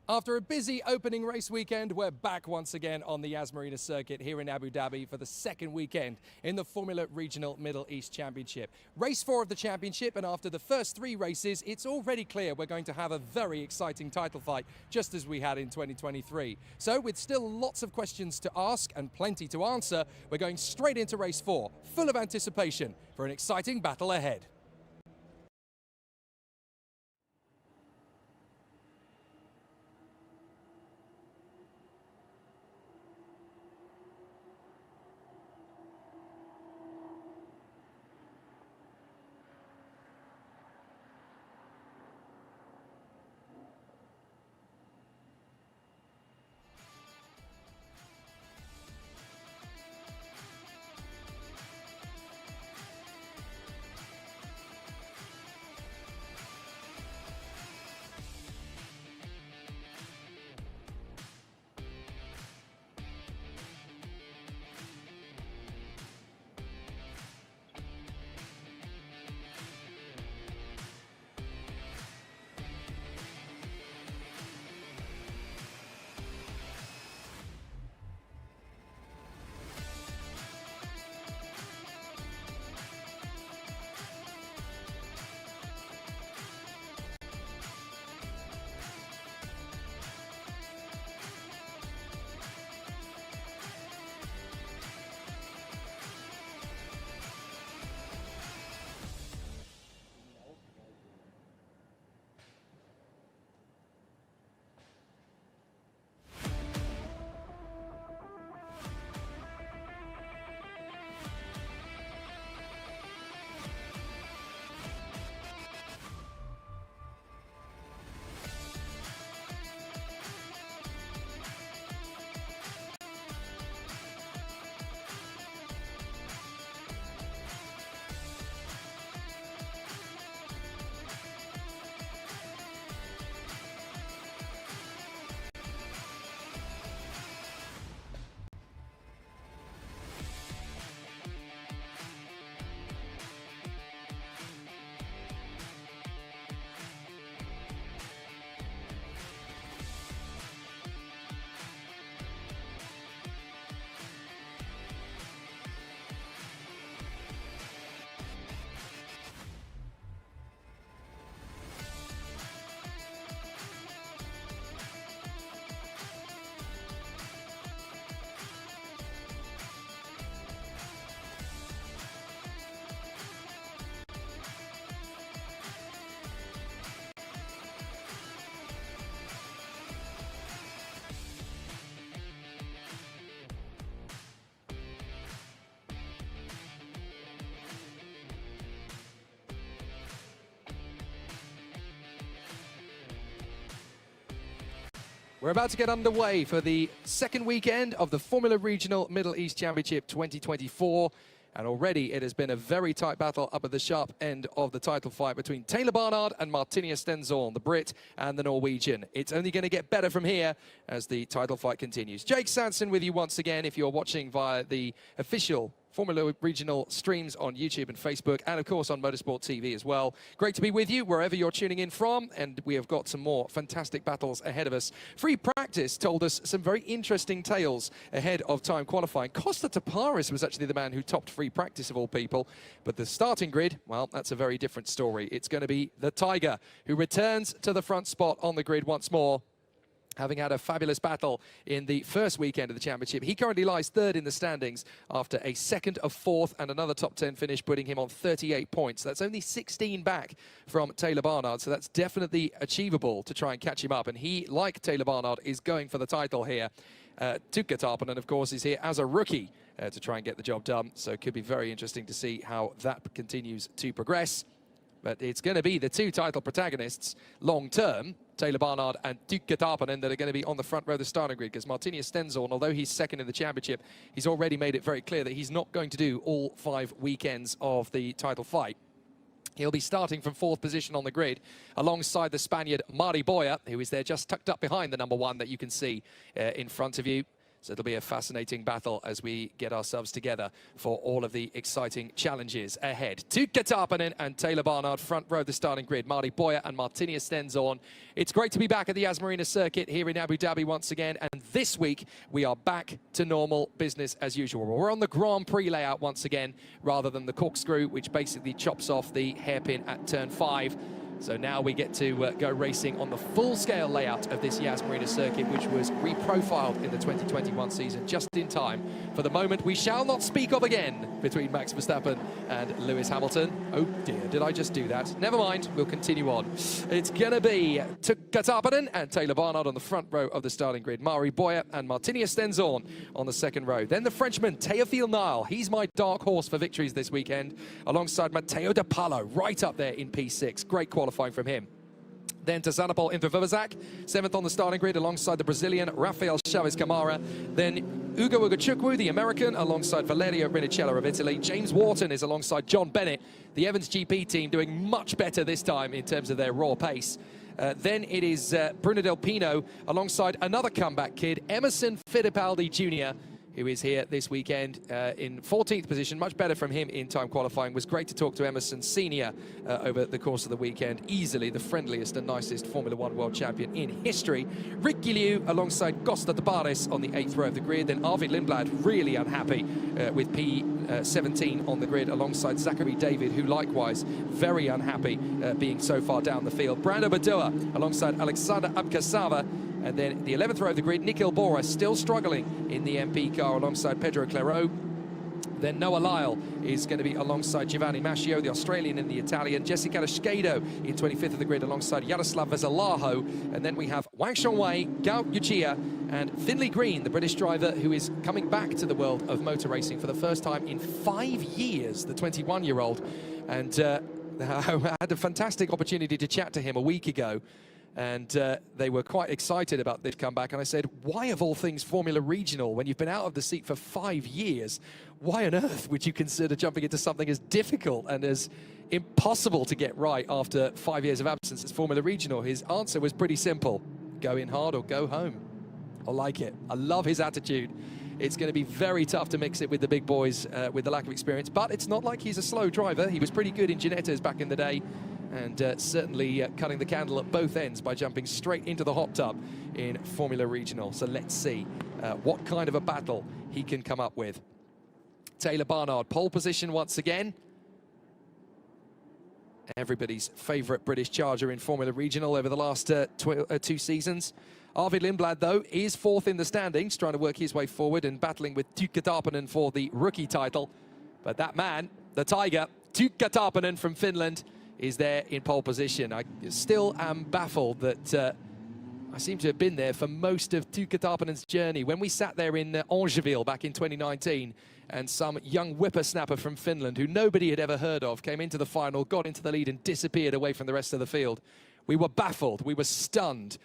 After a busy opening race weekend, we're back once again on the Marina circuit here in Abu Dhabi for the second weekend in the Formula Regional Middle East Championship. Race 4 of the championship, and after the first 3 races, it's already clear we're going to have a very exciting title fight, just as we had in 2023. So with still lots of questions to ask and plenty to answer, we're going straight into race 4, full of anticipation for an exciting battle ahead. We're about to get underway for the second weekend of the Formula Regional Middle East Championship 2024. And already it has been a very tight battle up at the sharp end of the title fight between Taylor Barnard and Martina Stenzoorn, the Brit and the Norwegian. It's only going to get better from here as the title fight continues. Jake Sanson with you once again if you're watching via the official Formula Regional streams on YouTube and Facebook, and of course on Motorsport TV as well. Great to be with you wherever you're tuning in from, and we have got some more fantastic battles ahead of us. Free Practice told us some very interesting tales ahead of time qualifying. Costa Taparis was actually the man who topped Free Practice of all people, but the starting grid, well, that's a very different story. It's going to be the Tiger, who returns to the front spot on the grid once more, having had a fabulous battle in the first weekend of the championship. He currently lies third in the standings after a second of fourth and another top 10 finish, putting him on 38 points. That's only 16 back from Taylor Barnard, so that's definitely achievable to try and catch him up. And he, like Taylor Barnard, is going for the title here. Tuukka Tarponen, of course, is here as a rookie to try and get the job done. So it could be very interesting to see how that continues to progress. But it's going to be the two title protagonists long-term, Taylor Barnard and Tuukka Tarponen, that are going to be on the front row of the starting grid, because Martina Stenzoorn, although he's second in the championship, he's already made it very clear that he's not going to do all 5 weekends of the title fight. He'll be starting from 4th position on the grid alongside the Spaniard Mari Boya, who is there just tucked up behind the number 1 that you can see in front of you. So it'll be a fascinating battle as we get ourselves together for all of the exciting challenges ahead. Tuukka Tarpanen and Taylor Barnard front row the starting grid. Marty Boyer and Martina Stenzorn. It's great to be back at the Marina circuit here in Abu Dhabi once again. And this week we are back to normal business as usual. We're on the Grand Prix layout once again rather than the corkscrew, which basically chops off the hairpin at turn 5. So now we get to go racing on the full-scale layout of this Yas Marina circuit, which was reprofiled in the 2021 season, just in time for the moment we shall not speak of again between Max Verstappen and Lewis Hamilton. Oh dear, did I just do that? Never mind, we'll continue on. It's going to be Tuukka Tarpanen and Taylor Barnard on the front row of the starting grid. Mari Boyer and Martina Stenzorn on the second row. Then the Frenchman, Théophile Nile. He's my dark horse for victories this weekend, alongside Matteo De Palo, right up there in P6. Great qualifying from him. Then to Zanapol Invervivazak, 7th on the starting grid alongside the Brazilian Rafael Chaves Camara. Then Ugo Ugachukwu, the American, alongside Valerio Rinicello of Italy. James Wharton is alongside John Bennett. The Evans GP team doing much better this time in terms of their raw pace. Then it is Bruno Del Pino alongside another comeback kid, Emerson Fittipaldi Jr., who is here this weekend in 14th position. Much better from him in time qualifying. Was great to talk to Emerson Senior over the course of the weekend. Easily the friendliest and nicest Formula One world champion in history. Rick Guillou alongside Costa Tabares on the 8th row of the grid. Then Arvid Lindblad really unhappy with P17 on the grid alongside Zachary David, who likewise very unhappy being so far down the field. Brando Badua alongside Alexander Abkasava. And then the 11th row of the grid, Nikhil Bora still struggling in the MP car alongside Pedro Claro. Then Noah Lyle is going to be alongside Giovanni Mascio, the Australian and the Italian. Jessica Schado in 25th of the grid alongside Yaroslav Veselaho. And then we have Wang Shongwei, Gao Yuchia, and Finlay Green, the British driver who is coming back to the world of motor racing for the first time in 5 years, the 21-year-old. And I had a fantastic opportunity to chat to him a week ago. And they were quite excited about this comeback. And I said, why of all things Formula Regional, when you've been out of the seat for 5 years, why on earth would you consider jumping into something as difficult and as impossible to get right after 5 years of absence as Formula Regional? His answer was pretty simple. Go in hard or go home. I like it. I love his attitude. It's going to be very tough to mix it with the big boys with the lack of experience. But it's not like he's a slow driver. He was pretty good in Ginettas back in the day. And certainly cutting the candle at both ends by jumping straight into the hot tub in Formula Regional. So let's see what kind of a battle he can come up with. Taylor Barnard, pole position once again. Everybody's favourite British charger in Formula Regional over the last 2 seasons. Arvid Lindblad, though, is 4th in the standings, trying to work his way forward and battling with Tuukka Tarpanen for the rookie title. But that man, the Tiger, Tuukka Tarpanen from Finland, is there in pole position. I still am baffled that I seem to have been there for most of Tuukka Tarpanen's journey. When we sat there in Angeville back in 2019 and some young whippersnapper from Finland who nobody had ever heard of came into the final, got into the lead and disappeared away from the rest of the field. We were baffled, we were stunned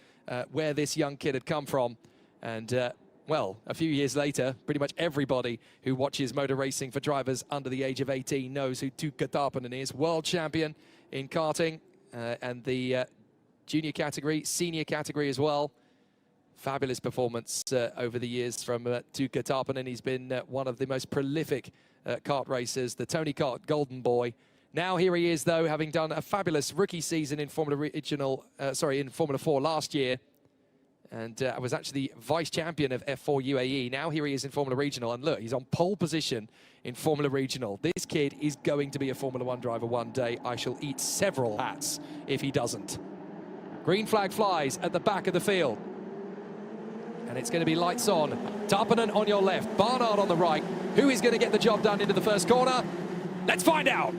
where this young kid had come from. And well, a few years later, pretty much everybody who watches motor racing for drivers under the age of 18 knows who Tuukka Tarpanen is. World champion in karting and the junior category, senior category as well. Fabulous performance over the years from Tuukka Tarpanen. He's been one of the most prolific kart racers, the Tony Kart golden boy. Now here he is, though, having done a fabulous rookie season in Formula 4 last year. And I was actually vice champion of F4 UAE. Now here he is in Formula Regional. And look, he's on pole position in Formula Regional. This kid is going to be a Formula One driver one day. I shall eat several hats if he doesn't. Green flag flies at the back of the field. And it's going to be lights on. Tarpanen on your left, Barnard on the right. Who is going to get the job done into the first corner? Let's find out.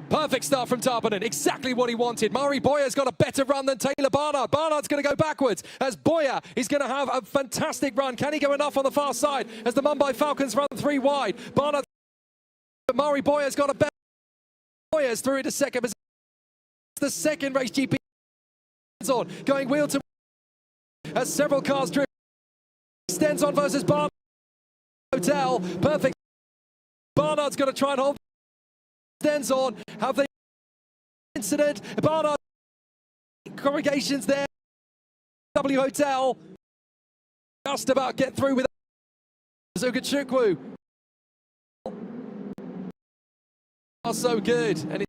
Perfect start from Tarpanen, exactly what he wanted. Mari Boyer's got a better run than Taylor Barnard. Barnard's going to go backwards as Boyer is going to have a fantastic run. Can he go enough on the far side as the Mumbai Falcons run 3 wide? Barnard, but Mari Boyer's got a better. Boyer's through into second position. The second race GP on, going wheel to as several cars drift. Extends on versus Barnard. Hotel, perfect. Barnard's going to try and hold. Extends on, have the incident. Barnard congregations there. W Hotel just about get through with Ugachukwu are so good, and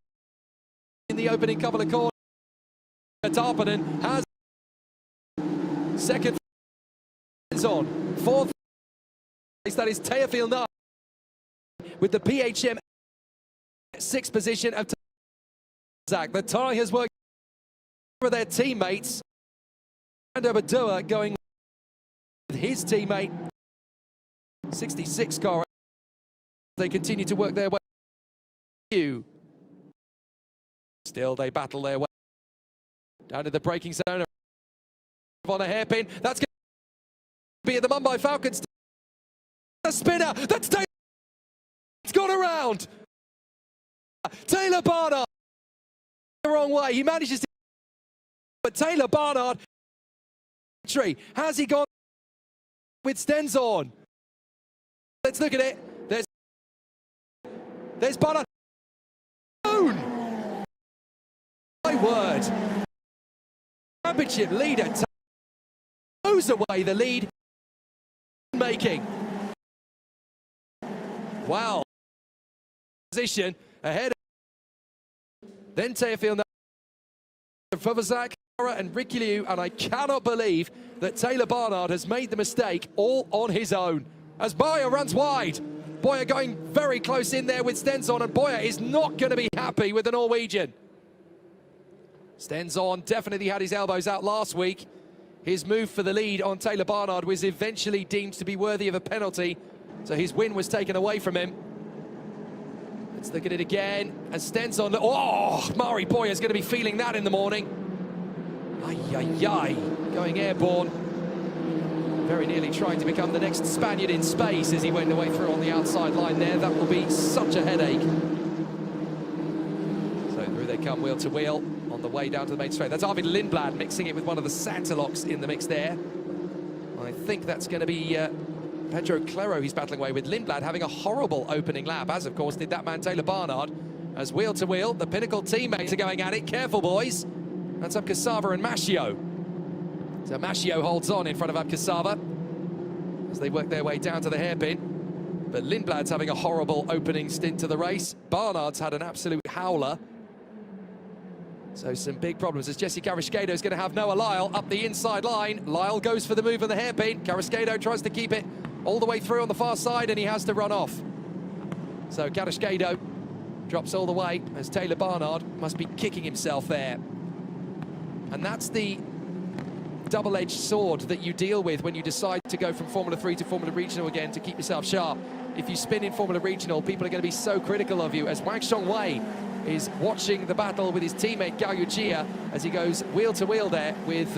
in the opening couple of corners, Tarpanen has second on fourth place. That is Teofil Nile with the PHM sixth position of Zach. The tie has worked for their teammates. And Obadua going with his teammate. 66 car. They continue to work their way. Still, they battle their way down to the braking zone. On a hairpin. That's going to be at the Mumbai Falcons. A spinner. That's Taylor. It's gone around. Taylor Barnard. The wrong way. He manages to. But Taylor Barnard. Has he gone with Stenzorn? Let's look at it. There's Barnard. My word. Championship leader throws away the lead. Making. Wow. Position ahead. Then Teofil Fuvazak and Ricky Liu, and I cannot believe that Taylor Barnard has made the mistake all on his own. As Boyer runs wide. Boyer going very close in there with Stenzorn, and Boyer is not going to be happy with the Norwegian. Stenzorn definitely had his elbows out last week. His move for the lead on Taylor Barnard was eventually deemed to be worthy of a penalty, so his win was taken away from him. Let's look at it again. And Stenzorn, oh, Mari Boyer's going to be feeling that in the morning. Ay, going airborne. Very nearly trying to become the next Spaniard in space as he went away through on the outside line there. That will be such a headache. So through they come wheel to wheel on the way down to the main straight. That's Arvid Lindblad mixing it with one of the Santalocks in the mix there. I think that's going to be Pedro Clero he's battling away with. Lindblad having a horrible opening lap, as of course did that man Taylor Barnard. As wheel to wheel, the Pinnacle teammates are going at it. Careful, boys. That's Abkasava and Mashio. So Mashio holds on in front of Abkasava as they work their way down to the hairpin. But Lindblad's having a horrible opening stint to the race. Barnard's had an absolute howler. So some big problems as Jesse Carrasquedo is going to have Noah Lyle up the inside line. Lyle goes for the move on the hairpin. Carrasquedo tries to keep it all the way through on the far side, and he has to run off. So Carrasquedo drops all the way as Taylor Barnard must be kicking himself there. And that's the double-edged sword that you deal with when you decide to go from Formula 3 to Formula Regional again to keep yourself sharp. If you spin in Formula Regional, people are going to be so critical of you, as Wang Xiongwei is watching the battle with his teammate Gao Yujia as he goes wheel to wheel there with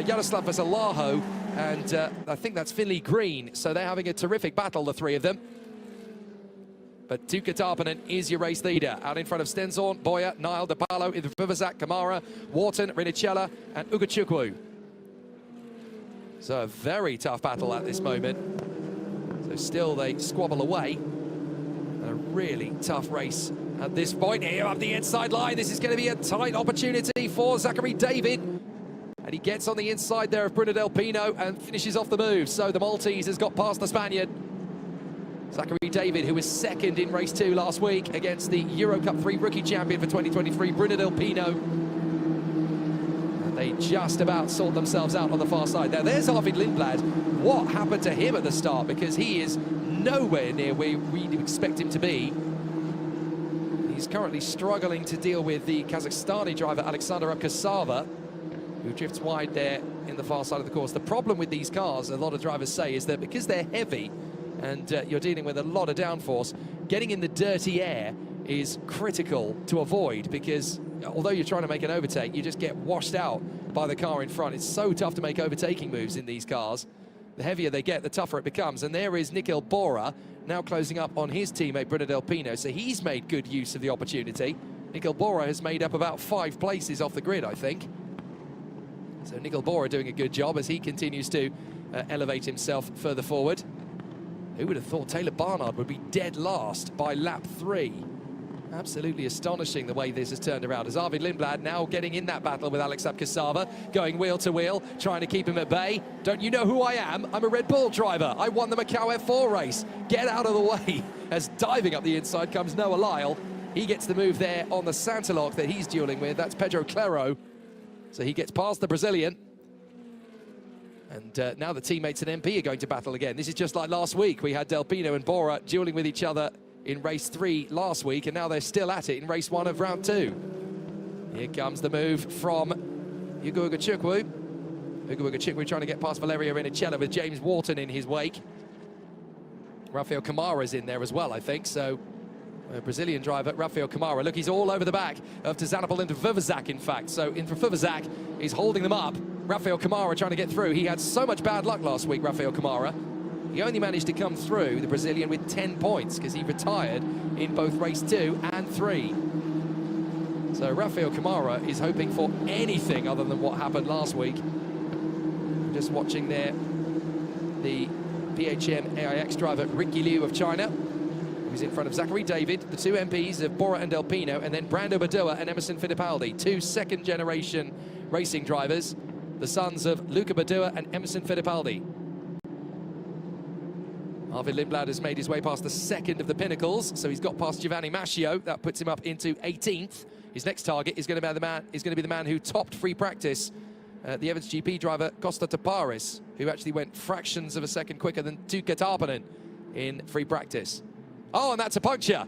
Yaroslav Vasalaho and I think that's Finley Green. So they're having a terrific battle, the three of them. But Tuukka Tarpanen is your race leader. Out in front of Stenzorn, Boyer, Nile, De Palo, Vivazak, Kamara, Wharton, Rinicella, and Ugachukwu. So a very tough battle at this moment. So still they squabble away. A really tough race at this point. Here up the inside line. This is going to be a tight opportunity for Zachary David. And he gets on the inside there of Bruno Del Pino and finishes off the move. So the Maltese has got past the Spaniard. Zachary David, who was second in race 2 last week against the Euro Cup 3 rookie champion for 2023, Bruno Del Pino. And they just about sort themselves out on the far side. Now, there's Arvid Lindblad. What happened to him at the start? Because he is nowhere near where we'd expect him to be. He's currently struggling to deal with the Kazakhstani driver, Alexander Abkasava, who drifts wide there in the far side of the course. The problem with these cars, a lot of drivers say, is that because they're heavy, and you're dealing with a lot of downforce, getting in the dirty air is critical to avoid, because although you're trying to make an overtake, you just get washed out by the car in front. It's so tough to make overtaking moves in these cars. The heavier they get, the tougher it becomes. And there is Nikhil Bora now closing up on his teammate Bruno Del Pino, so he's made good use of the opportunity. Nikhil Bora has made up about 5 places off the grid, I think. So Nikhil Bora doing a good job as he continues to elevate himself further forward. Who would have thought Taylor Barnard would be dead last by lap 3? Absolutely astonishing the way this has turned around, as Arvid Lindblad now getting in that battle with Alex Abkasava, going wheel to wheel, trying to keep him at bay. Don't you know who I am? I'm a Red Bull driver. I won the Macau F4 race. Get out of the way. As diving up the inside comes Noah Lyle. He gets the move there on the Santalok that he's dueling with. That's Pedro Claro. So he gets past the Brazilian. And now the teammates at MP are going to battle again. This is just like last week. We had Del Pino and Bora dueling with each other in race 3 last week, and now they're still at it in race 1 of round 2. Here comes the move from Ugo Ugachukwu. Ugo Ugachukwu trying to get past Valerio Rinicella with James Wharton in his wake. Rafael Camara's in there as well, I think, so Brazilian driver Rafael Camara. Look, he's all over the back of Tzanapol Intrafuvazak, in fact. So Intrafuvazak is holding them up. Rafael Camara trying to get through. He had so much bad luck last week, Rafael Camara. He only managed to come through, the Brazilian, with 10 points because he retired in both race 2 and 3. So Rafael Camara is hoping for anything other than what happened last week. Just watching there the PHM AIX driver Ricky Liu of China, who's in front of Zachary David, the 2 MPs of Bora and Del Pino, and then Brando Badua and Emerson Fittipaldi, 2 second-generation racing drivers, the sons of Luca Badua and Emerson Fittipaldi. Arvid Lindblad has made his way past the second of the pinnacles, so he's got past Giovanni Mascio. That puts him up into 18th. His next target is going to be the man who topped free practice, the Evans GP driver Costa Taparis, who actually went fractions of a second quicker than Tuukka Tarpanen in free practice. Oh, and that's a puncture.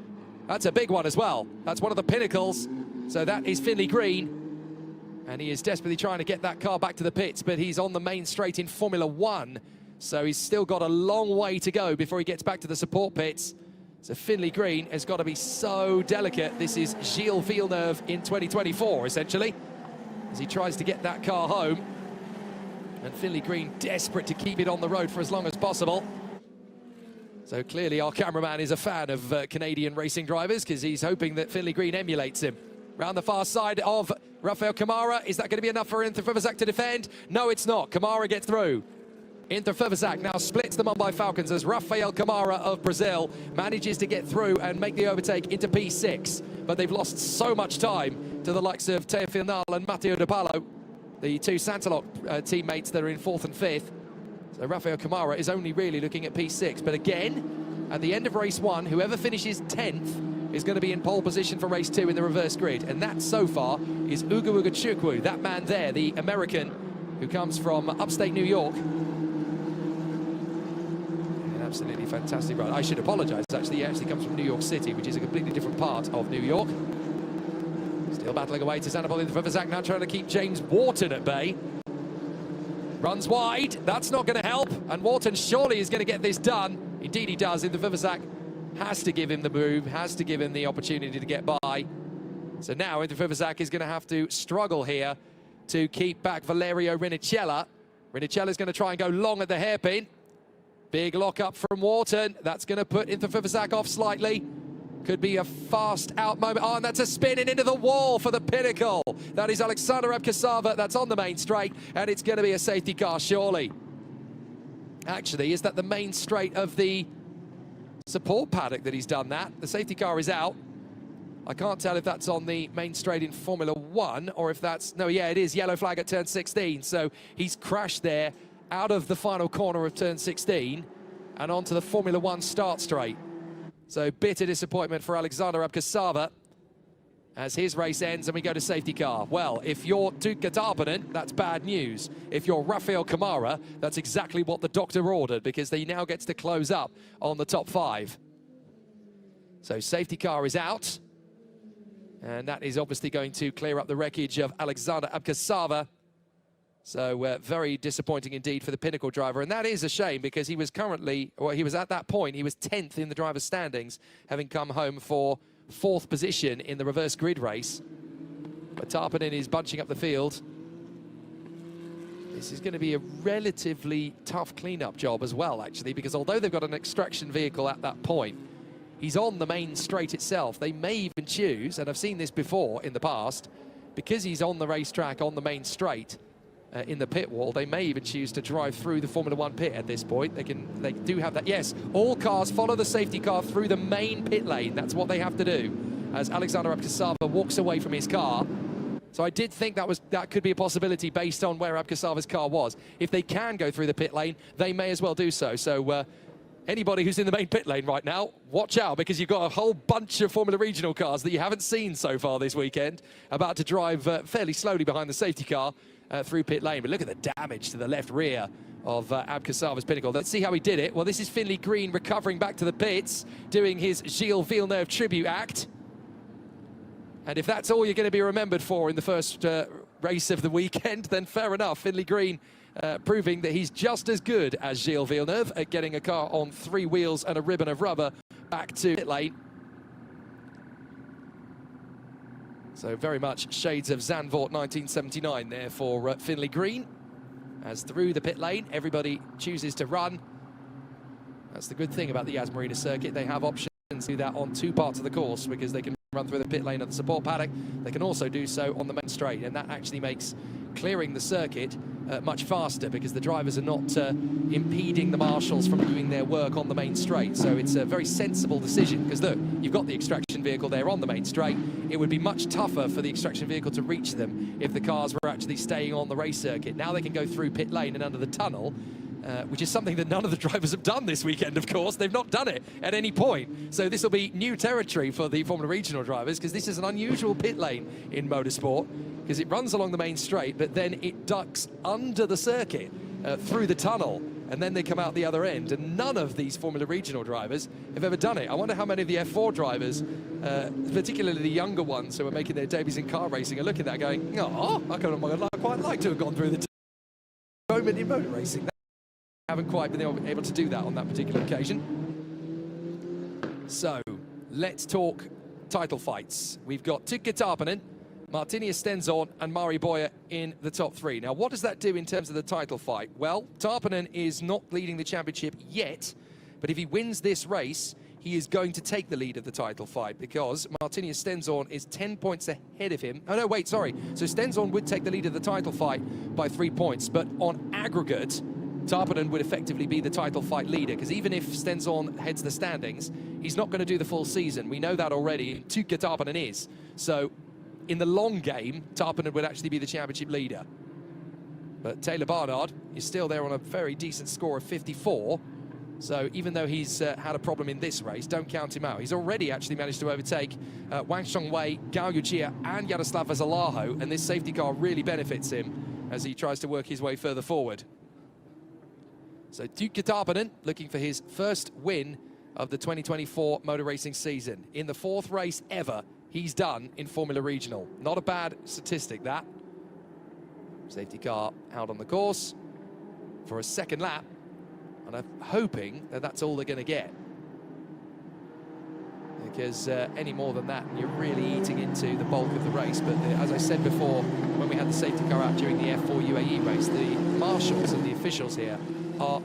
That's a big one as well. That's one of the pinnacles. So that is Finley Green, and he is desperately trying to get that car back to the pits, but he's on the main straight in Formula 1. So he's still got a long way to go before he gets back to the support pits. So Finley Green has got to be so delicate. This is Gilles Villeneuve in 2024, essentially, as he tries to get that car home. And Finley Green desperate to keep it on the road for as long as possible. So clearly our cameraman is a fan of Canadian racing drivers, because he's hoping that Finley Green emulates him. Round the far side of Rafael Camara. Is that going to be enough for Intrafuvazak to defend? No, it's not. Camara gets through. Intrafuvazak now splits the Mumbai Falcons as Rafael Camara of Brazil manages to get through and make the overtake into P6. But they've lost so much time to the likes of Teofil Nal and Matteo De Palo, the 2 Santalok teammates that are in 4th and 5th. So Rafael Camara is only really looking at P6. But again, at the end of race 1, whoever finishes 10th is going to be in pole position for race 2 in the reverse grid. And that, so far, is Ugo Ugachukwu, that man there, the American who comes from upstate New York. Absolutely fantastic run. I should apologise, actually. He actually comes from New York City, which is a completely different part of New York. Still battling away to Tzanapol Intrafuvazak, now trying to keep James Wharton at bay. Runs wide, that's not going to help, and Wharton surely is going to get this done. Indeed he does. Intrafuvazak has to give him the move, has to give him the opportunity to get by. So now Intrafuvazak is going to have to struggle here to keep back Valerio Rinicella. Rinicella's going to try and go long at the hairpin. Big lock-up from Wharton. That's going to put Intrafuvazak off slightly. Could be a fast out moment. Oh, and that's a spin and into the wall for the pinnacle. That is Alexander Abkasava. That's on the main straight, and it's going to be a safety car, surely. Actually, is that the main straight of the support paddock that he's done that? The safety car is out. I can't tell if that's on the main straight in Formula 1 or if that's... No, yeah, it is. Yellow flag at turn 16. So he's crashed there out of the final corner of turn 16 and onto the Formula 1 start straight. So bitter disappointment for Alexander Abkasava as his race ends and we go to safety car. Well, if you're Tuukka Tarpanen, that's bad news. If you're Rafael Camara, that's exactly what the doctor ordered, because he now gets to close up on the top 5. So safety car is out, and that is obviously going to clear up the wreckage of Alexander Abkasava. So very disappointing indeed for the Pinnacle driver. And that is a shame, because he was currently, well, he was at that point, he was 10th in the driver's standings, having come home for 4th position in the reverse grid race. But Tarpanen is bunching up the field. This is going to be a relatively tough clean-up job as well, actually, because although they've got an extraction vehicle at that point, he's on the main straight itself. They may even choose, and I've seen this before in the past, because he's on the racetrack on the main straight, in the pit wall, they may even choose to drive through the Formula 1 pit at this point. They do have that. Yes, all cars follow the safety car through the main pit lane. That's what they have to do. as Alexander Abkasava walks away from his car. So I did think that could be a possibility based on where Abkasava's car was. If they can go through the pit lane, they may as well do so. So anybody who's in the main pit lane right now, watch out, because you've got a whole bunch of Formula Regional cars that you haven't seen so far this weekend about to drive fairly slowly behind the safety car through pit lane. But look at the damage to the left rear of Abkasava's Pinnacle. Let's see how he did it. Well, this is Finley Green recovering back to the pits, doing his Gilles Villeneuve tribute act. And if that's all you're going to be remembered for in the first race of the weekend, then fair enough. Finley Green proving that he's just as good as Gilles Villeneuve at getting a car on 3 wheels and a ribbon of rubber back to pit lane. So very much shades of Zandvoort 1979 there for Finley Green. As through the pit lane, everybody chooses to run. That's the good thing about the Yas Marina circuit. They have options to do that on 2 parts of the course, because they can run through the pit lane of the support paddock. They can also do so on the main straight, and that actually makes clearing the circuit much faster, because the drivers are not impeding the marshals from doing their work on the main straight. So it's a very sensible decision, because look, you've got the extraction vehicle there on the main straight. It would be much tougher for the extraction vehicle to reach them if the cars were actually staying on the race circuit. Now they can go through pit lane and under the tunnel, which is something that none of the drivers have done this weekend, of course. They've not done it at any point. So this will be new territory for the Formula Regional drivers, because this is an unusual pit lane in motorsport, because it runs along the main straight, but then it ducks under the circuit through the tunnel, and then they come out the other end. And none of these Formula Regional drivers have ever done it. I wonder how many of the F4 drivers, particularly the younger ones who are making their debuts in car racing, are looking at that going, oh, I quite like to have gone through the moment in motor racing. Haven't quite been able to do that on that particular occasion. So let's talk title fights. We've got Tuukka Tarpanen, Martini Stenzon and Mari Boyer in the top 3. Now, what does that do in terms of the title fight? Well, Tarpanen is not leading the championship yet, but if he wins this race, he is going to take the lead of the title fight, because Martini Stenzon is 10 points ahead of him. Oh, no, wait, sorry. So Stenzon would take the lead of the title fight by 3 points, but on aggregate, Tarpanen would effectively be the title fight leader, because even if Stenzon heads the standings, he's not going to do the full season. We know that already. Tuukka Tarpanen is. So in the long game, Tarpanen would actually be the championship leader. But Taylor Barnard is still there on a very decent score of 54. So even though he's had a problem in this race, don't count him out. He's already actually managed to overtake Wang Xiongwei, Gao Yuchia and Yaroslav Vasalaho, and this safety car really benefits him as he tries to work his way further forward. So Tuukka Tarpanen looking for his first win of the 2024 motor racing season. In the 4th race ever he's done in Formula Regional. Not a bad statistic, that. Safety car out on the course for a 2nd lap. And I'm hoping that that's all they're going to get. Because any more than that, you're really eating into the bulk of the race. But as I said before, when we had the safety car out during the F4 UAE race, the marshals and the officials here are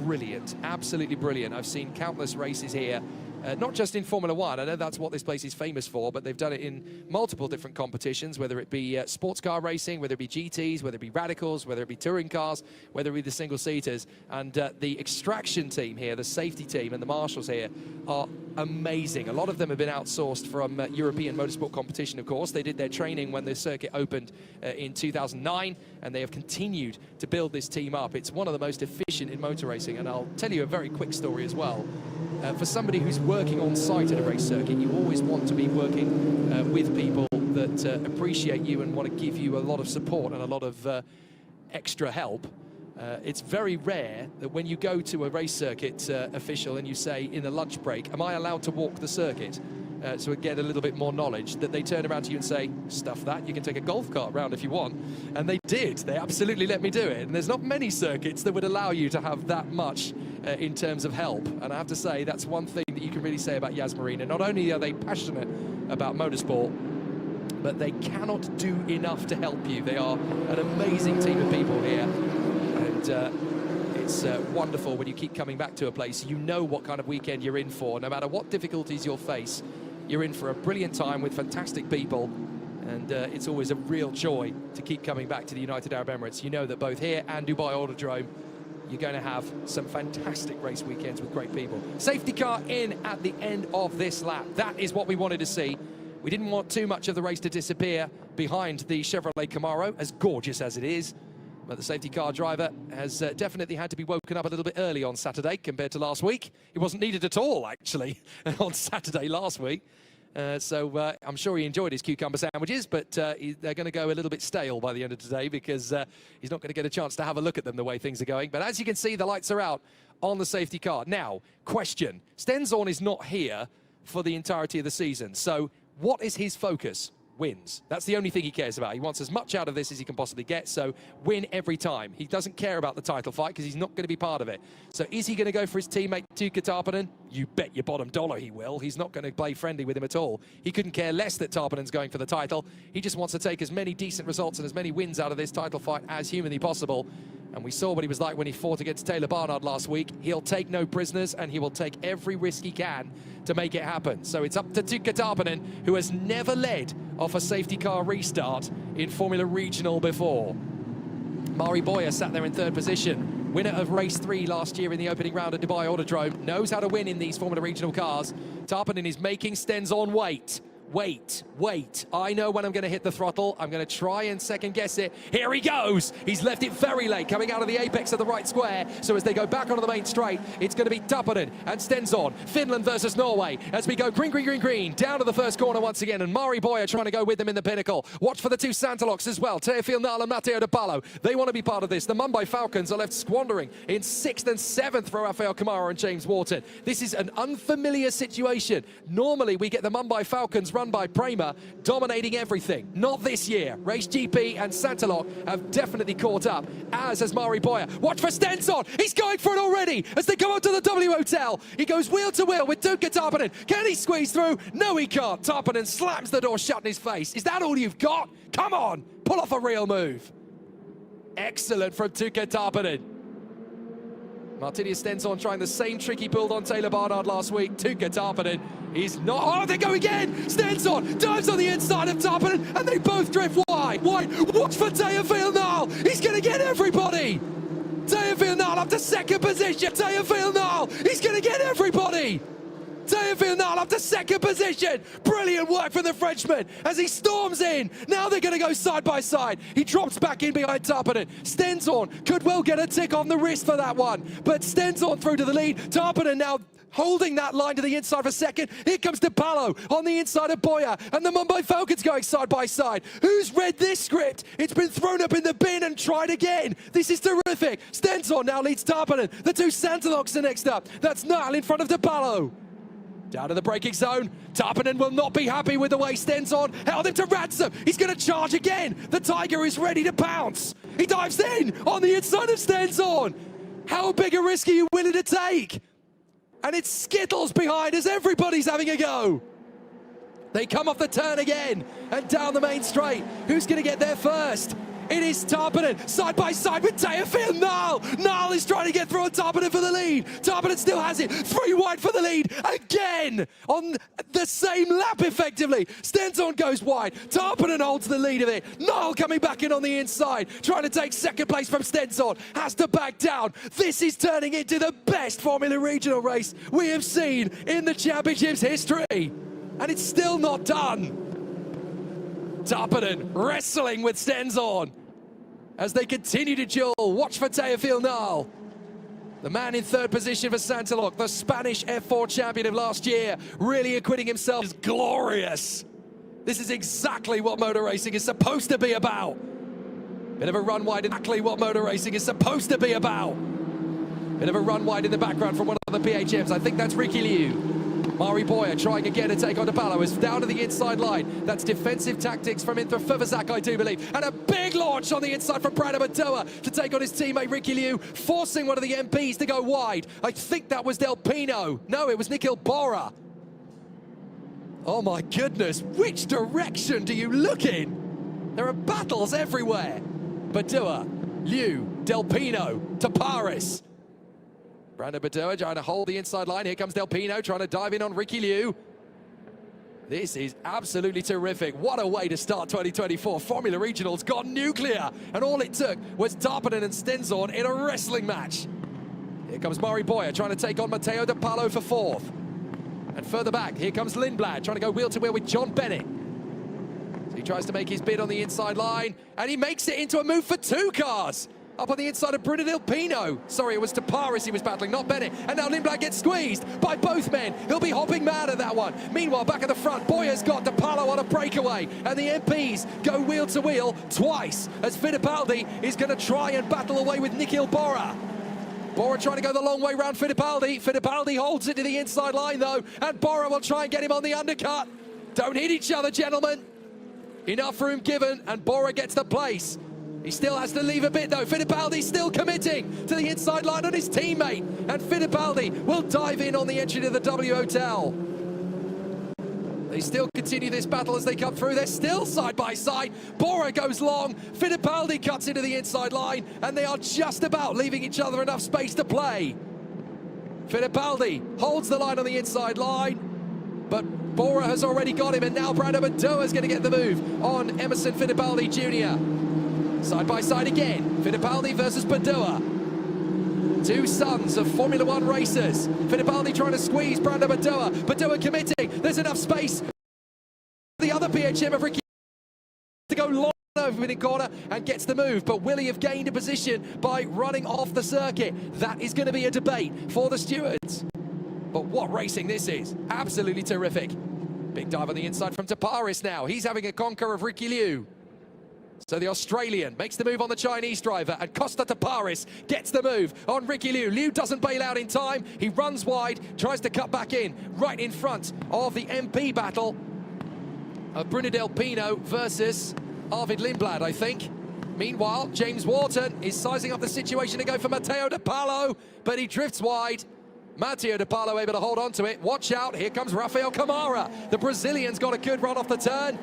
brilliant, absolutely brilliant. I've seen countless races here, not just in Formula 1. I know that's what this place is famous for, but they've done it in multiple different competitions, whether it be sports car racing, whether it be GTs, whether it be radicals, whether it be touring cars, whether it be the single-seaters. And the extraction team here, the safety team and the marshals here are amazing. A lot of them have been outsourced from European motorsport competition, of course. They did their training when the circuit opened in 2009, and they have continued to build this team up. It's one of the most efficient in motor racing, and I'll tell you a very quick story as well. For somebody who's working on site at a race circuit, you always want to be working with people that appreciate you and want to give you a lot of support and a lot of extra help. It's very rare that when you go to a race circuit official and you say in the lunch break, am I allowed to walk the circuit? So get a little bit more knowledge, that they turn around to you and say, stuff that, you can take a golf cart round if you want. And they did, they absolutely let me do it. And there's not many circuits that would allow you to have that much in terms of help. And I have to say, that's one thing that you can really say about Yas Marina. Not only are they passionate about motorsport, but they cannot do enough to help you. They are an amazing team of people here. And it's wonderful when you keep coming back to a place. You know what kind of weekend you're in for. No matter what difficulties you'll face, you're in for a brilliant time with fantastic people. And it's always a real joy to keep coming back to the United Arab Emirates. You know that both here and Dubai Autodrome, you're going to have some fantastic race weekends with great people. Safety car in at the end of this lap. That is what we wanted to see. We didn't want too much of the race to disappear behind the Chevrolet Camaro, as gorgeous as it is. But the safety car driver has definitely had to be woken up a little bit early on Saturday compared to last week. He wasn't needed at all, actually, on Saturday last week. So I'm sure he enjoyed his cucumber sandwiches, but they're going to go a little bit stale by the end of today because he's not going to get a chance to have a look at them the way things are going. But as you can see, the lights are out on the safety car. Now, question. Stenzorn is not here for the entirety of the season. So what is his focus? Wins. That's the only thing he cares about. He wants as much out of this as he can possibly get, so win every time. He doesn't care about the title fight because he's not going to be part of it. So is he going to go for his teammate Tuukka Tarppanen? You bet your bottom dollar he will. He's not going to play friendly with him at all. He couldn't care less that Tarppanen's going for the title. He just wants to take as many decent results and as many wins out of this title fight as humanly possible. And we saw what he was like when he fought against Taylor Barnard last week. He'll take no prisoners, and he will take every risk he can to make it happen. So it's up to Tuukka Tarppanen, who has never led off a safety car restart in Formula Regional before. Mari Boyer sat there in third position. Winner of race 3 last year in the opening round at Dubai Autodrome. Knows how to win in these Formula Regional cars. Tarppanen is making Stenzorn wait. Wait. I know when I'm going to hit the throttle. I'm going to try and second guess it. Here he goes. He's left it very late, coming out of the apex of the right square. So as they go back onto the main straight, it's going to be Tarppanen and Stenzorn. Finland versus Norway. As we go green, down to the first corner once again. And Mari Boyer trying to go with them in the pinnacle. Watch for the two Santalocks as well. Teofil Nal and Matteo De Ballo. They want to be part of this. The Mumbai Falcons are left squandering in 6th and 7th for Rafael Camara and James Wharton. This is an unfamiliar situation. Normally, we get the Mumbai Falcons run by Prema dominating everything. Not this year. Race GP and Santalock have definitely caught up, as has Mari Boyer. Watch for Stenzorn. He's going for it already as they go up to the W Hotel. He goes wheel to wheel with Tuukka Tarppanen. Can he squeeze through? No, he can't. Tarppanen slams the door shut in his face. Is that all you've got? Come on, pull off a real move. Excellent from Tuukka Tarppanen. Martinius Stenzorn trying the same tricky build on Taylor Barnard last week. Tuukka Tarppanen is not... Oh, they go again! Stenzorn dives on the inside of Tarppanen, and they both drift wide. Watch for Teofil Nal! He's going to get everybody! Teofil Nal up to second position! Teofil Nal! He's going to get everybody! Teofil Nal up to second position. Brilliant work from the Frenchman as he storms in. Now they're going to go side by side. He drops back in behind Tarppanen. Stenzorn could well get a tick on the wrist for that one. But Stenzorn through to the lead. Tarppanen now holding that line to the inside for second. Here comes De Ballo on the inside of Boyer. And the Mumbai Falcons going side by side. Who's read this script? It's been thrown up in the bin and tried again. This is terrific. Stenzorn now leads Tarppanen. The two Santalocks are next up. That's Nal in front of De Ballo. Down to the braking zone. Tarppanen will not be happy with the way Stenzorn held him to ransom. He's going to charge again. The Tiger is ready to pounce. He dives in on the inside of Stenzorn. How big a risk are you willing to take? And it's Skittles behind as everybody's having a go. They come off the turn again and down the main straight. Who's going to get there first? It is Tarppanen, side by side with Teofil Nal. Nal is trying to get through on Tarppanen for the lead. Tarppanen still has it. 3 wide for the lead. Again, on the same lap, effectively. Stenzorn goes wide. Tarppanen holds the lead of it. Nal coming back in on the inside, trying to take second place from Stenzorn. Has to back down. This is turning into the best Formula Regional race we have seen in the championship's history. And it's still not done. Tarppanen wrestling with Stenzorn as they continue to duel. Watch for Teofil Nal. The man in third position for Santalock, the Spanish F4 champion of last year, really acquitting himself is glorious. This is exactly what motor racing is supposed to be about. Bit of a run wide, exactly what motor racing is supposed to be about. Bit of a run wide in the background from one of the PHMs. I think that's Ricky Liu. Mari Boyer trying again to take on De Ballo is down to the inside line. That's defensive tactics from Intra Fivazak, I do believe. And a big launch on the inside from Brad Amadoa to take on his teammate Ricky Liu, forcing one of the MPs to go wide. I think that was Del Pino. No, it was Nikhil Bora. Oh my goodness, which direction do you look in? There are battles everywhere. Badua, Liu, Del Pino, Taparis. Brandon Badua trying to hold the inside line. Here comes Del Pino trying to dive in on Ricky Liu. This is absolutely terrific. What a way to start 2024. Formula Regionals gone nuclear. And all it took was Tarppanen and Stenzorn in a wrestling match. Here comes Mari Boyer trying to take on Matteo De Ballo for 4th. And further back, here comes Lindblad, trying to go wheel to wheel with John Bennett. So he tries to make his bid on the inside line, and he makes it into a move for 2 cars. Up on the inside of Bruna Del Pino. Sorry, it was Taparis he was battling, not Bennett. And now Lindblad gets squeezed by both men. He'll be hopping mad at that one. Meanwhile, back at the front, Boya's got DePalo on a breakaway. And the MPs go wheel to wheel twice as Fittipaldi is going to try and battle away with Nikhil Bora. Bora trying to go the long way round Fittipaldi. Fittipaldi holds it to the inside line, though. And Bora will try and get him on the undercut. Don't hit each other, gentlemen. Enough room given, and Bora gets the place. He still has to leave a bit, though. Fittipaldi still committing to the inside line on his teammate. And Fittipaldi will dive in on the entry to the W Hotel. They still continue this battle as they come through. They're still side by side. Bora goes long. Fittipaldi cuts into the inside line. And they are just about leaving each other enough space to play. Fittipaldi holds the line on the inside line. But Bora has already got him. And now Brando Badua is going to get the move on Emerson Fittipaldi Jr. Side by side again, Fittipaldi versus Badua. 2 sons of Formula 1 racers. Fittipaldi trying to squeeze Brando Badua. Badua committing. There's enough space. The other PHM of Ricky to go long over in the corner and gets the move. But will he have gained a position by running off the circuit? That is going to be a debate for the stewards. But what racing this is. Absolutely terrific. Big dive on the inside from Taparis now. He's having a conquer of Ricky Liu. So the Australian makes the move on the Chinese driver, and Costa Taparis gets the move on Ricky Liu. Liu doesn't bail out in time. He runs wide, tries to cut back in, right in front of the MP battle of Bruna Del Pino versus Arvid Lindblad, I think. Meanwhile, James Wharton is sizing up the situation to go for Matteo DePalo, but he drifts wide. Matteo DePalo able to hold on to it. Watch out, here comes Rafael Camara. The Brazilian's got a good run off the turn.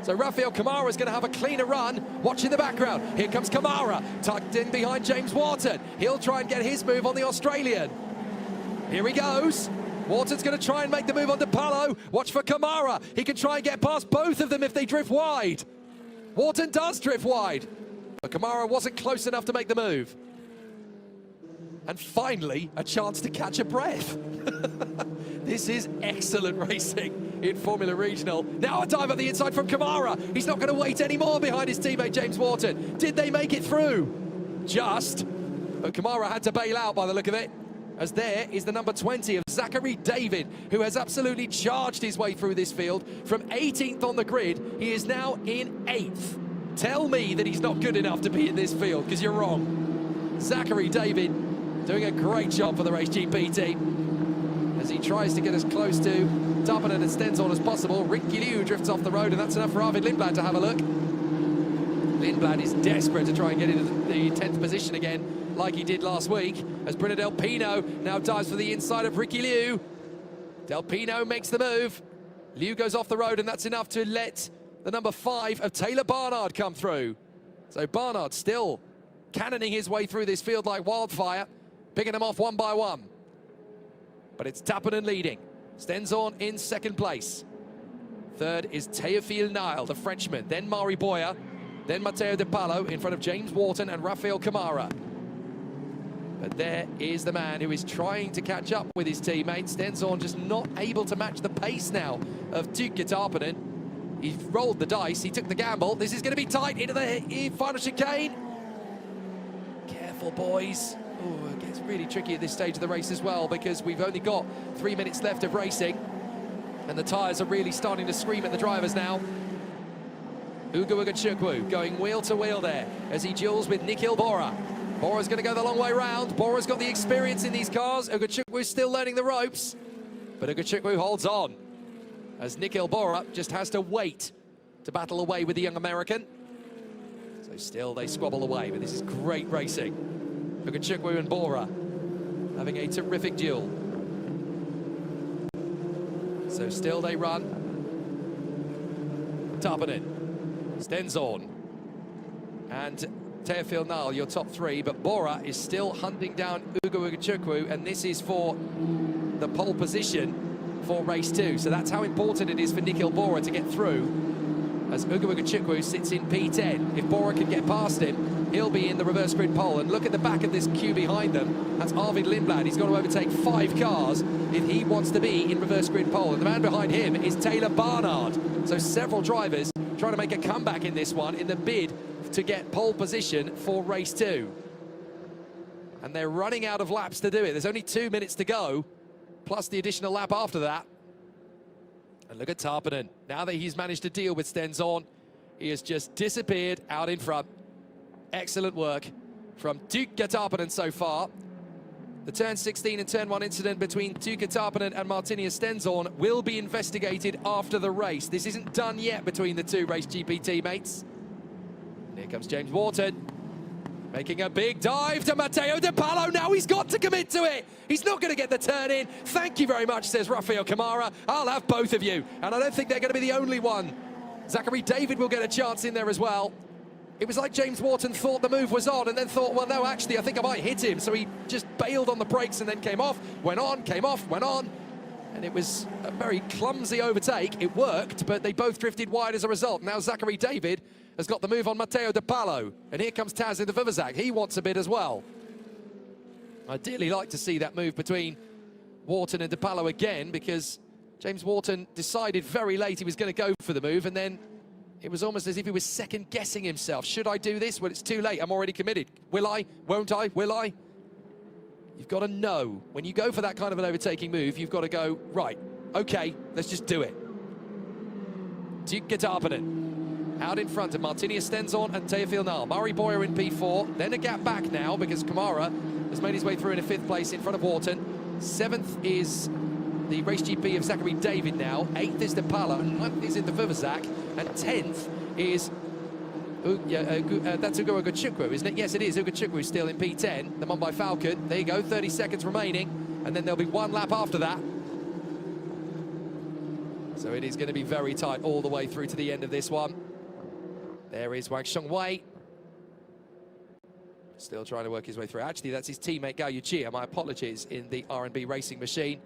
So Rafael Camara is going to have a cleaner run. Watch in the background. Here comes Camara, tucked in behind James Wharton. He'll try and get his move on the Australian. Here he goes. Wharton's going to try and make the move on DePalo. Watch for Camara. He can try and get past both of them if they drift wide. Wharton does drift wide, but Camara wasn't close enough to make the move. And finally, a chance to catch a breath. This is excellent racing in Formula Regional. Now a dive on the inside from Camara. He's not going to wait anymore behind his teammate James Wharton. Did they make it through? Just. But Camara had to bail out by the look of it, as there is the number 20 of Zachary David, who has absolutely charged his way through this field. From 18th on the grid, he is now in 8th. Tell me that he's not good enough to be in this field, because you're wrong. Zachary David doing a great job for the Race GP team as he tries to get as close to Tappinen and Stenzon as possible. Ricky Liu drifts off the road, and that's enough for Arvid Lindblad to have a look. Lindblad is desperate to try and get into the 10th position again, like he did last week, as Bruna Del Pino now dives for the inside of Ricky Liu. Del Pino makes the move. Liu goes off the road, and that's enough to let the number 5 of Taylor Barnard come through. So Barnard still cannoning his way through this field like wildfire, picking them off one by one. But it's Tappinen leading. Stenzon in 2nd place. 3rd is Théophile Nile, the Frenchman. Then Mari Boya. Then Matteo DePalo in front of James Wharton and Rafael Camara. But there is the man who is trying to catch up with his teammate. Stenzon just not able to match the pace now of Tuukka Tappinen. He rolled the dice, he took the gamble. This is going to be tight into the final chicane. Careful, boys. Oh, it gets really tricky at this stage of the race as well, because we've only got 3 minutes left of racing, and the tyres are really starting to scream at the drivers now. Ugo Ugachukwu going wheel to wheel there as he duels with Nikhil Bora. Bora's going to go the long way round. Bora's got the experience in these cars. Ugachukwu still learning the ropes, but Ugachukwu holds on as Nikhil Bora just has to wait to battle away with the young American. So still they squabble away, but this is great racing. Ugachukwu and Bora having a terrific duel. So still they run. Tappinen, Stenzon, and Théophile Nile, your top 3, but Bora is still hunting down Ugo Ugachukwu, and this is for the pole position for race 2. So that's how important it is for Nikhil Bora to get through as Ugachukwu sits in P10. If Bora can get past him, he'll be in the reverse grid pole. And look at the back of this queue behind them. That's Arvid Lindblad. He's got to overtake 5 cars if he wants to be in reverse grid pole. And the man behind him is Taylor Barnard. So several drivers trying to make a comeback in this one in the bid to get pole position for race 2. And they're running out of laps to do it. There's only 2 minutes to go, plus the additional lap after that. And look at Tarpanen. Now that he's managed to deal with Stenzon, he has just disappeared out in front. Excellent work from Tuukka Tarpanen so far. The turn 16 and turn 1 incident between Tuukka Tarpanen and Martinius Stenzon will be investigated after the race. This isn't done yet between the two race GP teammates. And here comes James Wharton, making a big dive to Matteo De Palo. Now he's got to commit to it. He's not going to get the turn in. Thank you very much, says Rafael Kamara. I'll have both of you. And I don't think they're going to be the only one. Zachary David will get a chance in there as well. It was like James Wharton thought the move was on and then thought, well, no, actually, I think I might hit him. So he just bailed on the brakes and then came off, went on, came off, went on. And it was a very clumsy overtake. It worked, but they both drifted wide as a result. Now Zachary David has got the move on Matteo De Palo. And here comes Taz in the Vivazak. He wants a bit as well. I'd dearly like to see that move between Wharton and De Palo again, because James Wharton decided very late he was going to go for the move, and then it was almost as if he was second-guessing himself. Should I do this? Well, it's too late. I'm already committed. Will I? Won't I? Will I? You've got to know. When you go for that kind of an overtaking move, you've got to go, right, okay, let's just do it. Tuukka Tarpanen out in front of Martinius Stenzon and Teofil Nal. Murray Boyer in P4, then a gap back now because Kamara has made his way through in a 5th place in front of Wharton. 7th is the race GP of Zachary David now. 8th is De Palo, 9th is in the Vivazak, and 10th is that's Ugachukwu, isn't it? Yes, it is. Ugachukwu still in P10. The Mumbai Falcon. There you go, 30 seconds remaining, and then there'll be 1 lap after that. So it is going to be very tight all the way through to the end of this one. There is Wang Shengwei. Still trying to work his way through. Actually, that's his teammate Gao Yuchia. My apologies, in the R&B Racing Machine.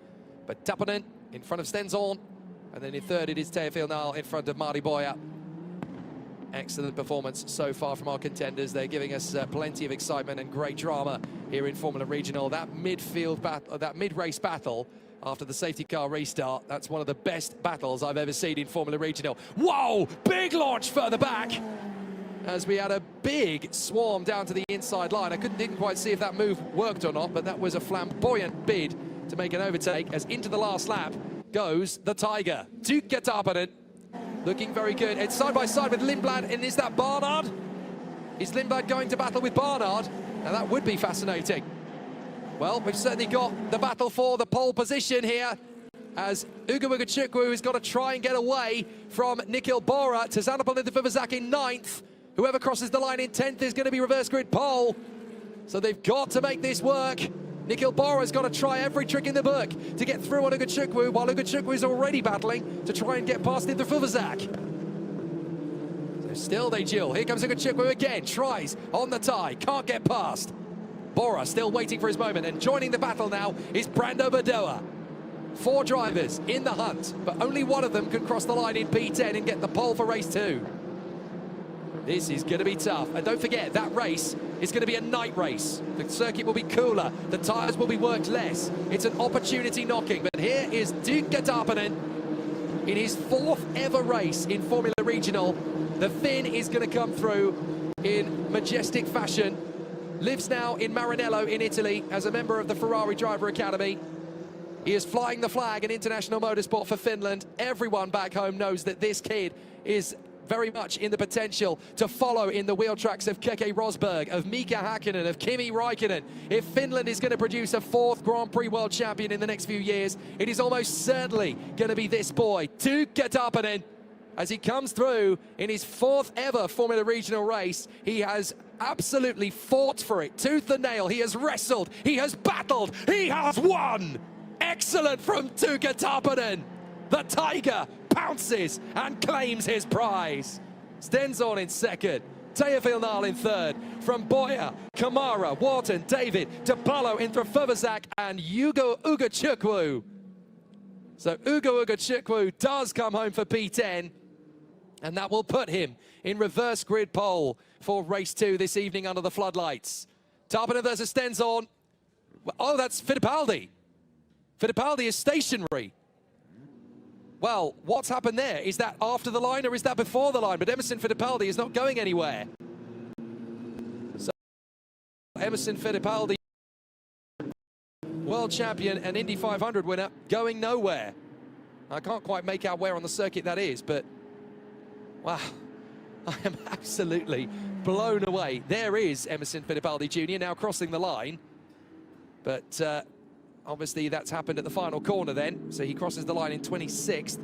But Tarpanen in front of Stenzon. And then in 3rd, it is Teofil Nal in front of Mari Boya. Excellent performance so far from our contenders. They're giving us plenty of excitement and great drama here in Formula Regional. That midfield battle, that mid-race battle after the safety car restart, that's one of the best battles I've ever seen in Formula Regional. Whoa! Big launch further back, as we had a big swarm down to the inside line. I didn't quite see if that move worked or not, but that was a flamboyant bid to make an overtake, as into the last lap goes the Tiger. Tuukka Tarpanen, looking very good. It's side by side with Lindblad, and is that Barnard? Is Lindblad going to battle with Barnard? Now that would be fascinating. Well, we've certainly got the battle for the pole position here, as Ugachukwu has got to try and get away from Nikhil Bora. Tazanapal in the Vivazak in 9th. Whoever crosses the line in 10th is going to be reverse grid pole. So they've got to make this work. Nikhil Bora's got to try every trick in the book to get through on Ugachukwu, while Ugachukwu is already battling to try and get past in the Vivazak. So still they duel. Here comes Ugachukwu again, tries on the tie, can't get past. Bora still waiting for his moment, and joining the battle now is Brando Badoa. 4 drivers in the hunt, but only one of them can cross the line in P10 and get the pole for race 2. This is going to be tough. And don't forget, that race is going to be a night race. The circuit will be cooler. The tyres will be worked less. It's an opportunity knocking. But here is Tuukka Tarpanen in his 4th ever race in Formula Regional. The Finn is going to come through in majestic fashion. Lives now in Maranello in Italy as a member of the Ferrari Driver Academy. He is flying the flag in international motorsport for Finland. Everyone back home knows that this kid is very much in the potential to follow in the wheel tracks of Keke Rosberg, of Mika Hakkinen, of Kimi Räikkönen. If Finland is going to produce a 4th Grand Prix world champion in the next few years, it is almost certainly going to be this boy, Tuukka Tarpanen. As he comes through in his 4th ever Formula Regional race, he has absolutely fought for it, tooth and nail. He has wrestled, he has battled, he has won! Excellent from Tuukka Tarpanen. The Tiger pounces and claims his prize. Stenzon in 2nd, Teofil Nal in 3rd. From Boya, Kamara, Wharton, David, De Palo in Vivazak, and Ugachukwu. So Ugachukwu does come home for P10. And that will put him in reverse grid pole for race 2 this evening under the floodlights. Tarpinen versus Stenzorn. Oh, that's Fittipaldi. Fittipaldi is stationary. Well, what's happened there? Is that after the line or is that before the line? But Emerson Fittipaldi is not going anywhere. So Emerson Fittipaldi, world champion and Indy 500 winner, going nowhere. I can't quite make out where on the circuit that is, but wow, I am absolutely blown away. There is Emerson Fittipaldi Jr. now crossing the line, but obviously that's happened at the final corner then, so he crosses the line in 26th.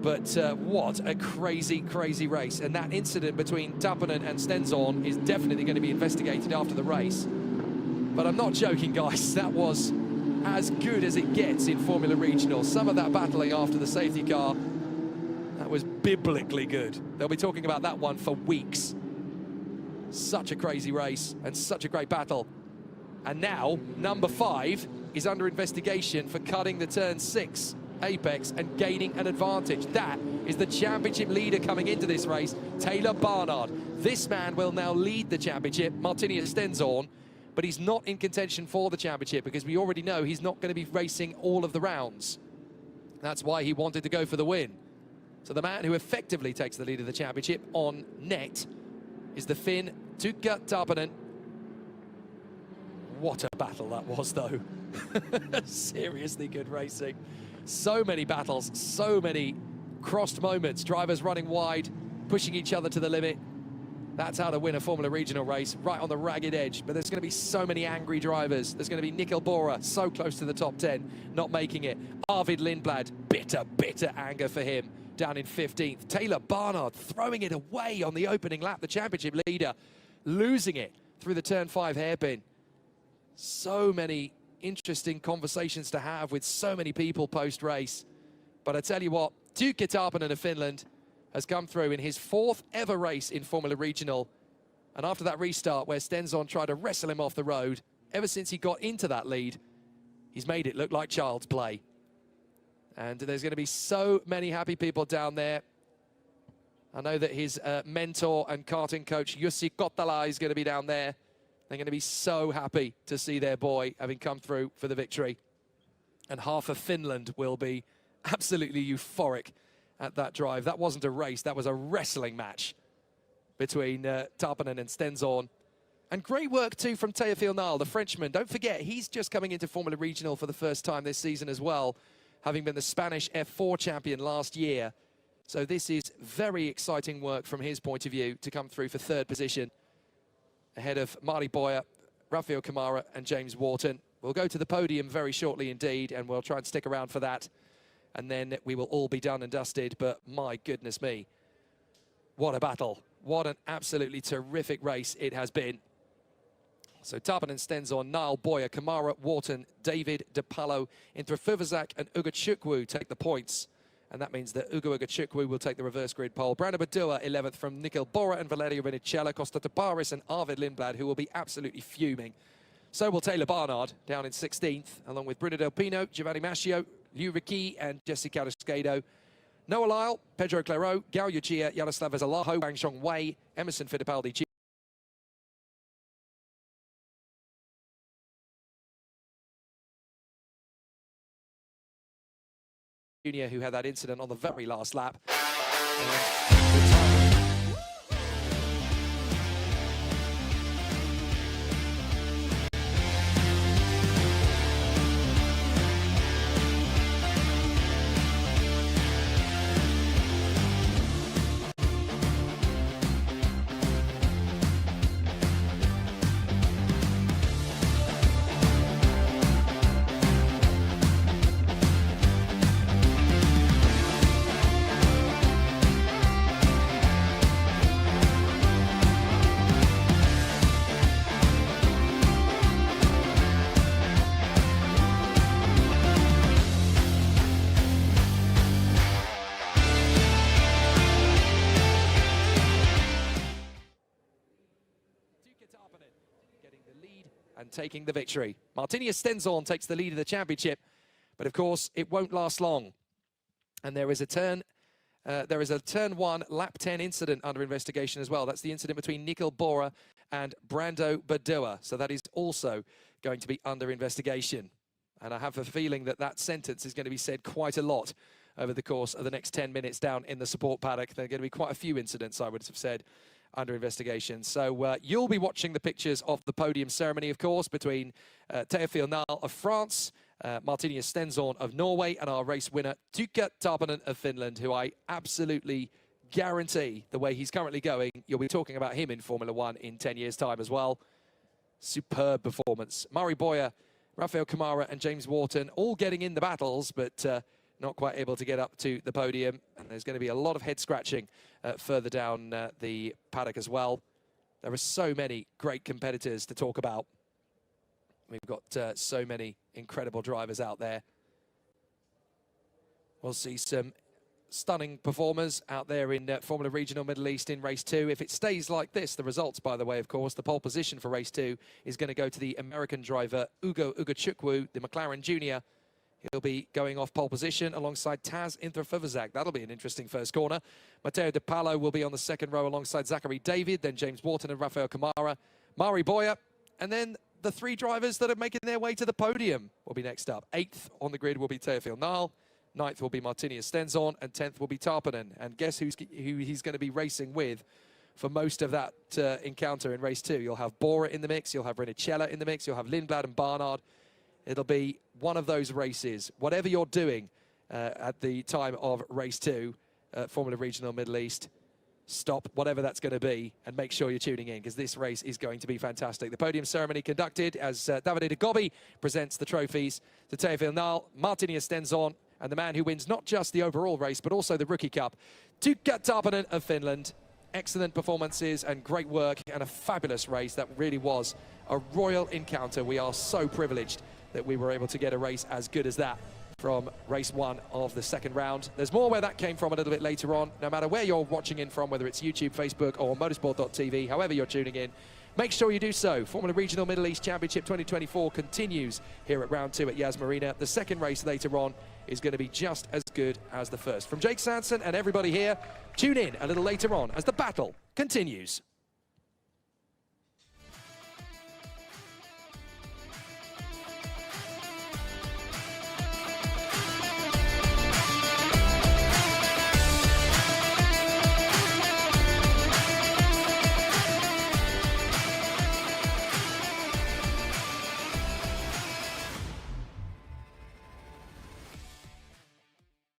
But what a crazy, crazy race. And that incident between Tarpinen and Stenzorn is definitely going to be investigated after the race. But I'm not joking, guys. That was as good as it gets in Formula Regional. Some of that battling after the safety car, that was biblically good. They'll be talking about that one for weeks. Such a crazy race and such a great battle. And now, number 5 is under investigation for cutting the turn 6 apex and gaining an advantage. That is the championship leader coming into this race, Taylor Barnard. This man will now lead the championship, Martina Stenzorn, but he's not in contention for the championship because we already know he's not going to be racing all of the rounds. That's why he wanted to go for the win. So the man who effectively takes the lead of the championship on net is the Finn Tuukka Tarpinen. What a battle that was, though. Seriously good racing. So many battles, so many crossed moments. Drivers running wide, pushing each other to the limit. That's how to win a Formula Regional race, right on the ragged edge. But there's going to be so many angry drivers. There's going to be Nickel Bora, so close to the top 10, not making it. Arvid Lindblad, bitter, bitter anger for him, down in 15th. Taylor Barnard throwing it away on the opening lap, the championship leader, losing it through the turn 5 hairpin. So many interesting conversations to have with so many people post-race. But I tell you what, Tuukka Tarpinen of Finland has come through in his 4th ever race in Formula Regional. And after that restart where Stenzorn tried to wrestle him off the road, ever since he got into that lead, he's made it look like child's play. And there's going to be so many happy people down there. I know that his mentor and karting coach, Jussi Kottala, is going to be down there. They're going to be so happy to see their boy having come through for the victory. And half of Finland will be absolutely euphoric at that drive. That wasn't a race, that was a wrestling match between Tarpinen and Stenzorn. And great work too from Théophile Nal, the Frenchman. Don't forget, he's just coming into Formula Regional for the first time this season as well, having been the Spanish F4 champion last year. So this is very exciting work from his point of view to come through for 3rd position, ahead of Mari Boyer, Rafael Kamara and James Wharton. We'll go to the podium very shortly indeed, and we'll try and stick around for that. And then we will all be done and dusted, but my goodness me, what a battle. What an absolutely terrific race it has been. So Tarpinen, Stenzorn, Niall Boyer, Kamara, Wharton, David DePalo, Intrafuvazak and Ugachukwu take the points. And that means that Ugo Ugachukwu will take the reverse grid pole. Brandon Badua, 11th from Nickel Bora and Valerio Vinicella, Costa Taparis and Arvid Lindblad, who will be absolutely fuming. So will Taylor Barnard, down in 16th, along with Bruno Del Pino, Giovanni Mascio, Liu Ricci and Jessica Carrasquedo. Noah Lyle, Pedro Claro, Gao Yuchia, Yaroslav Zalaho, Wang Xiong Wei, Emerson Fittipaldi Jr., who had that incident on the very last lap. and taking the victory. Martina Stenzorn takes the lead of the championship, but of course it won't last long. And there is a turn there is a turn 1, lap 10 incident under investigation as well. That's the incident between Nikhil Bora and Brando Badua. So that is also going to be under investigation. And I have a feeling that that sentence is going to be said quite a lot over the course of the next 10 minutes down in the support paddock. There are going to be quite a few incidents, I would have said, under investigation. So you'll be watching the pictures of the podium ceremony, of course, between Teofil Nal of France, Martina Stenzorn of Norway, and our race winner, Tuukka Tarpanen of Finland, who I absolutely guarantee, the way he's currently going, you'll be talking about him in Formula One in 10 years' time as well. Superb performance. Mari Boyer, Rafael Kamara and James Wharton all getting in the battles, but not quite able to get up to the podium. And there's going to be a lot of head scratching further down the paddock as well. There are so many great competitors to talk about. We've got so many incredible drivers out there. We'll see some stunning performers out there in Formula Regional Middle East in race 2. If it stays like this, the results, by the way, of course, the pole position for race 2 is going to go to the American driver Ugo Ugachukwu, the McLaren Junior. He'll be going off pole position alongside Taz Inthra-Fuvazak. That'll be an interesting first corner. Matteo De Palo will be on the second row alongside Zachary David, then James Wharton and Rafael Kamara, Mari Boyer, and then the 3 drivers that are making their way to the podium will be next up. 8th on the grid will be Teofil Nal, 9th will be Martina Stenzorn, and 10th will be Tarpanen. And guess who he's going to be racing with for most of that encounter in race 2. You'll have Bora in the mix, you'll have Renicella in the mix, you'll have Lindblad and Barnard. It'll be one of those races. Whatever you're doing at the time of race 2, Formula Regional Middle East, stop whatever that's going to be and make sure you're tuning in, because this race is going to be fantastic. The podium ceremony conducted as Davide De Gobbi presents the trophies to Teofil Nal, Martina Stenzorn, and the man who wins not just the overall race, but also the Rookie Cup, Tuukka Tarpanen of Finland. Excellent performances and great work and a fabulous race. That really was a royal encounter. We are so privileged that we were able to get a race as good as that from race 1 of the second round. There's more where that came from a little bit later on. No matter where you're watching in from, whether it's YouTube, Facebook, or motorsport.tv, however you're tuning in, make sure you do so. Formula Regional Middle East Championship 2024 continues here at round 2 at Yas Marina. The second race later on is going to be just as good as the first. From Jake Sanson and everybody here, tune in a little later on as the battle continues.